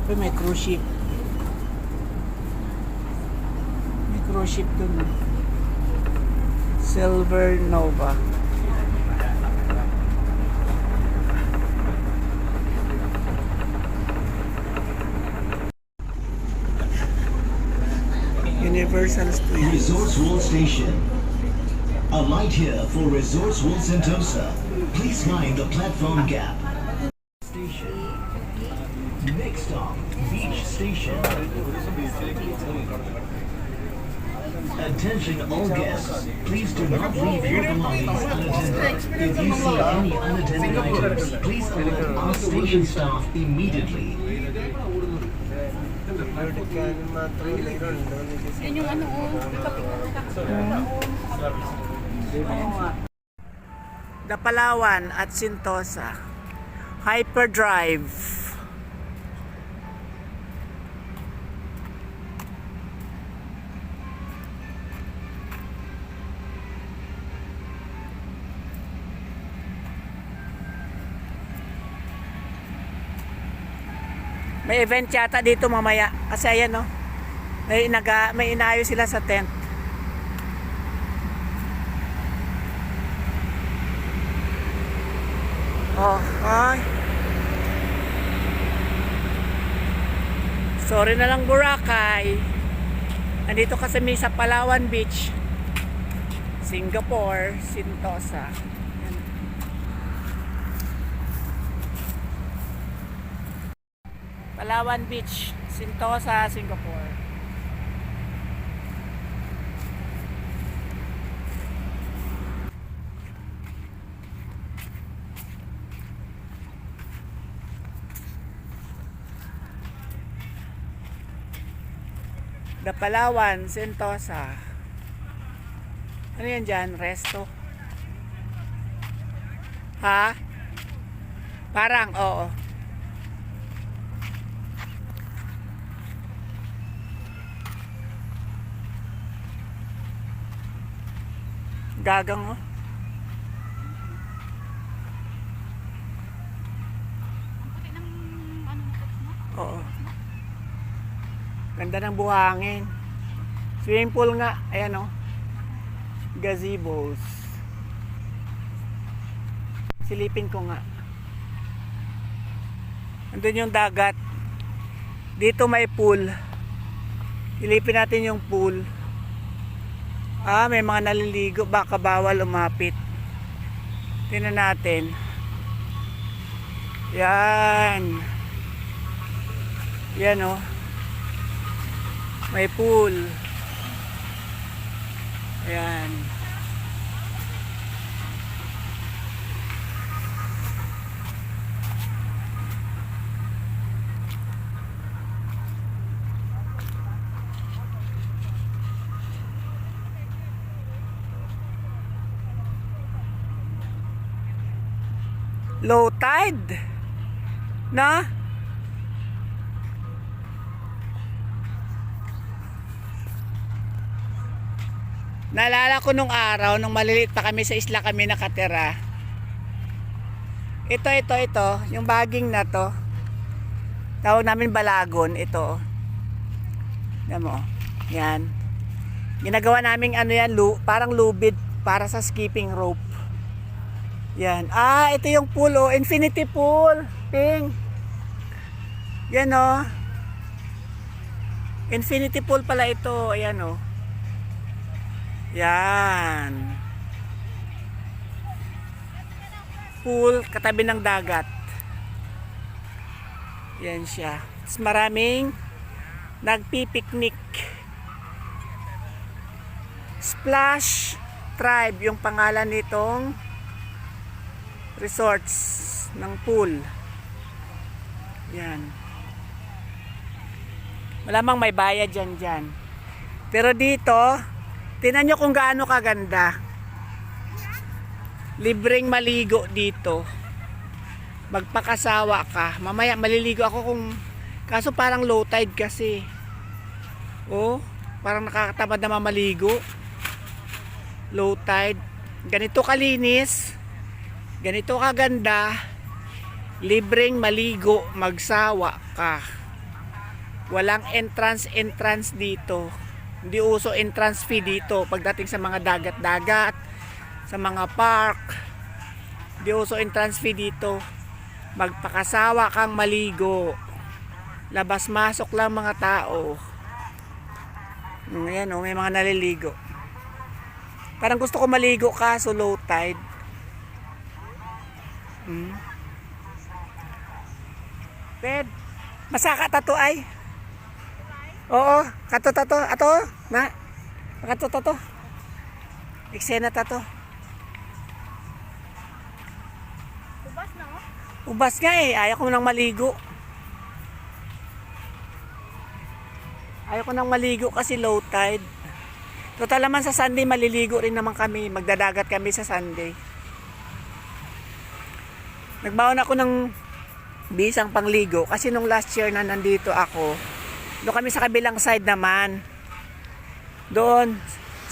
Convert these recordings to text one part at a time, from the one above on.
Uy, may cruise ship. May cruise ship dun. Silver Nova. Universal Studios. Resorts World Station. A light here for Resorts World Sentosa. Please mind the platform gap. Station. Next stop, Beach Station. Attention all guests. Please do not leave your belongings unattended. If you see any unattended items, please alert our station staff immediately. Yun yung ano, Dapalawan at Sentosa. Hyperdrive. May event yata dito mamaya. Kasi ayan no. May inaayos sila sa tent. Oh, ay. Sorry na lang Boracay. Nandito kasi sa Palawan Beach. Singapore, Sentosa. Yan. Palawan Beach, Sentosa, Singapore. Dapalawan, Sentosa. Ano yan dyan? Resto? Ha? Parang, oo. Gagang, oh. Oo. Ganda ng buhangin. Swimming pool nga. Ayan o. Gazebos. Silipin ko nga. Andun yung dagat. Dito may pool. Silipin natin yung pool. Ah, may mga naliligo. Baka bawal umapit. Tingnan natin. Yan. Yan o. May pool. Ayan. Low tide. Na? Naalala ko nung araw, nung maliliit pa kami sa isla kami nakatira. Ito. Yung baging na to. Tawag namin balagon. Ito. Yan mo. Yan. Ginagawa namin ano yan, parang lubid para sa skipping rope. Yan. Ah, ito yung pool oh. Infinity pool. Ping. Yan oh. Infinity pool pala ito. Ayan oh. Yan. Pool katabi ng dagat. Yan siya. Mas maraming nagpipiknik. Splash Tribe yung pangalan nitong resorts ng pool. Yan. Malamang may bayad dyan. Pero dito tingnan nyo kung gaano kaganda. Libreng maligo dito. Magpakasawa ka. Mamaya maliligo ako kung... Kaso parang low tide kasi. Oh, parang nakakatamad na mamaligo. Low tide. Ganito kalinis. Ganito kaganda. Libreng maligo. Magsawa ka. Walang entrance dito. Hindi uso entrance fee dito pagdating sa mga dagat-dagat, sa mga park. Hindi uso entrance fee dito. Magpakasawa kang maligo. Labas-masok lang mga tao. Ayan, may mga naliligo. Parang gusto ko maligo kaso low tide. Ped, masaka tato ay. Oo, kato tato. Ato, na. Kato tato. Eksena tato. Ubas na oh. Ubas nga eh, ayaw ko nang maligo. Ayaw ko nang maligo kasi low tide. Total naman sa Sunday maliligo rin naman kami. Magdadagat kami sa Sunday. Nagbaon ako ng bisang pangligo kasi nung last year na nandito ako, doon kami sa kabilang side naman. Doon,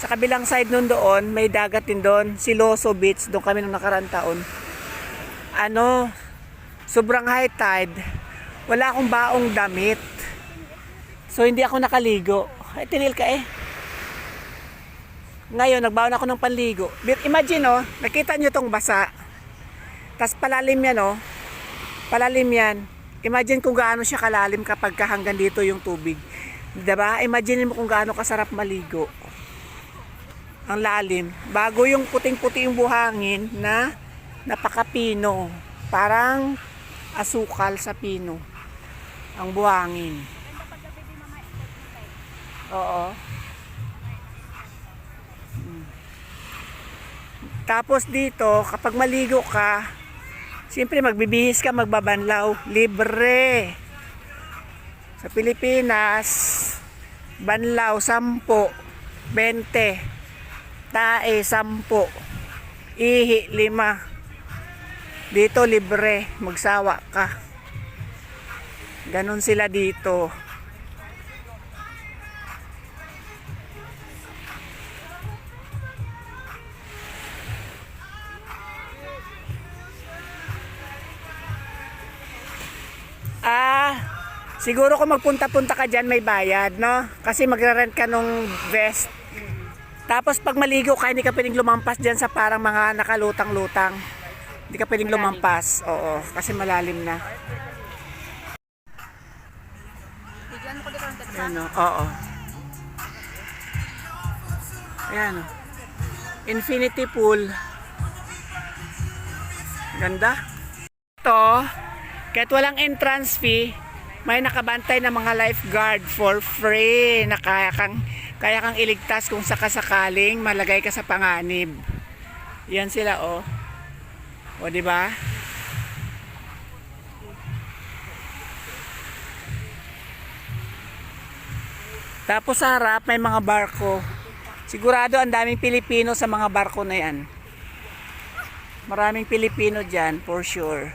sa kabilang side nun doon, may dagat din doon. Siloso Beach, doon kami nung nakaraan taon. Sobrang high tide. Wala akong baong damit. So hindi ako nakaligo. Ay, tinil ka eh. Ngayon, nagbaon ako ng panligo. Imagine nakita nyo tong basa. Tas palalim yan Palalim yan. Imagine kung gaano siya kalalim kapag hanggang dito yung tubig. Diba? Imagine mo kung gaano kasarap maligo. Ang lalim. Bago yung puting-puti yung buhangin na napakapino. Parang asukal sa pino. Ang buhangin. Oo. Tapos dito, kapag maligo ka, siyempre magbibihis ka, magbabanlaw. Libre. Sa Pilipinas, banlaw, 10, 20. Tae, 10. Ihi, 5. Dito, libre. Magsawa ka. Ganon sila dito. Siguro kung magpunta-punta ka dyan may bayad, no? Kasi magre-rent ka nung vest. Tapos pag maligo ka, hindi ka pwedeng lumampas dyan sa parang mga nakalutang-lutang. Hindi ka pwedeng lumampas. Oo, kasi malalim na. Bigyan ko dito ang tagsa. Ayan, oo. Ayan. Infinity pool. Ganda. Ito, kahit walang entrance fee, may nakabantay na mga lifeguard for free na kaya kang iligtas kung sakasakaling malagay ka sa panganib. Yan sila O, di ba? Tapos sa harap may mga barko. Sigurado ang daming Pilipino sa mga barko na yan. Maraming Pilipino dyan, for sure.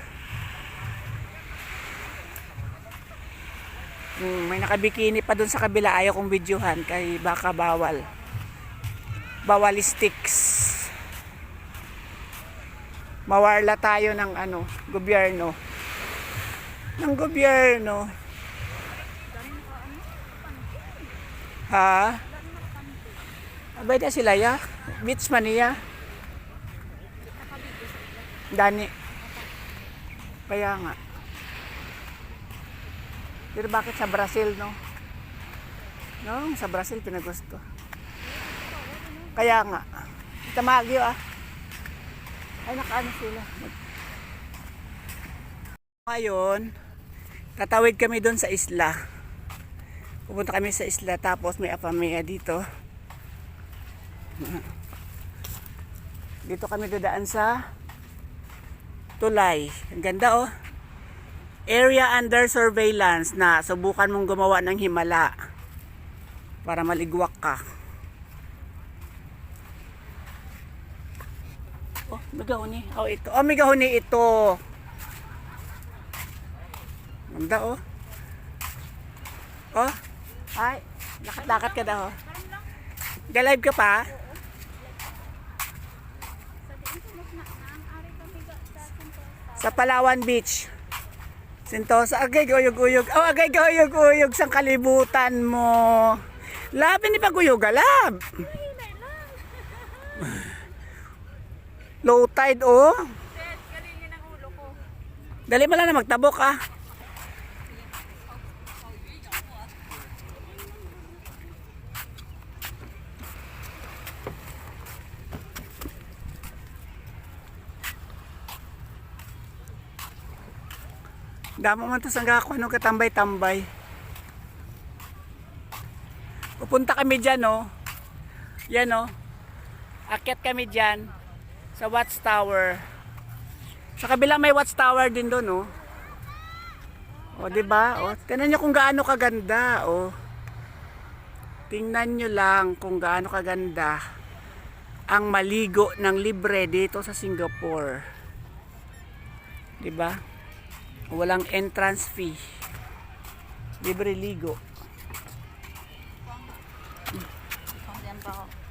May nakabikini pa dun sa kabila. Ayaw kong videohan kay baka bawal. Bawalistics. Mawarla tayo ng gobyerno. Ng gobyerno. Ha? Abay na sila ya. Beach man niya. Dani. Kaya nga. Pero bakit sa Brazil, no? No, sa Brazil pinagusto. Kaya nga. Tamagyo Ay, nakaano sila. Ngayon, tatawid kami doon sa isla. Pupunta kami sa isla tapos may apamea dito. Dito kami dadaan sa tulay. Ang ganda Area under surveillance na subukan mong gumawa ng himala para maligwak ka. May gahuni. Ito. May gahuni ito. Ganda Ay, lakat ka daw. Galive ka pa? Sa Palawan Beach. Sentosa, agay guyog-uyog. Oh, agay guyog-uyog sa kalibutan mo. Labi ni paguyog, alab. Low tide, oh. Galingin ang ulo ko. Dali mo lang na magtabok, ah. Damo man to sa ako anong katambay-tambay. Pupunta kami dyan, oh. Yan, oh. Akyat kami dyan sa watchtower. Sa kabila may watchtower din doon, oh. O, diba? O, tingnan nyo kung gaano kaganda, oh. Tingnan nyo lang kung gaano kaganda ang maligo ng libre dito sa Singapore. Diba? Walang entrance fee. Libre ligo. Pang diyan pa ako.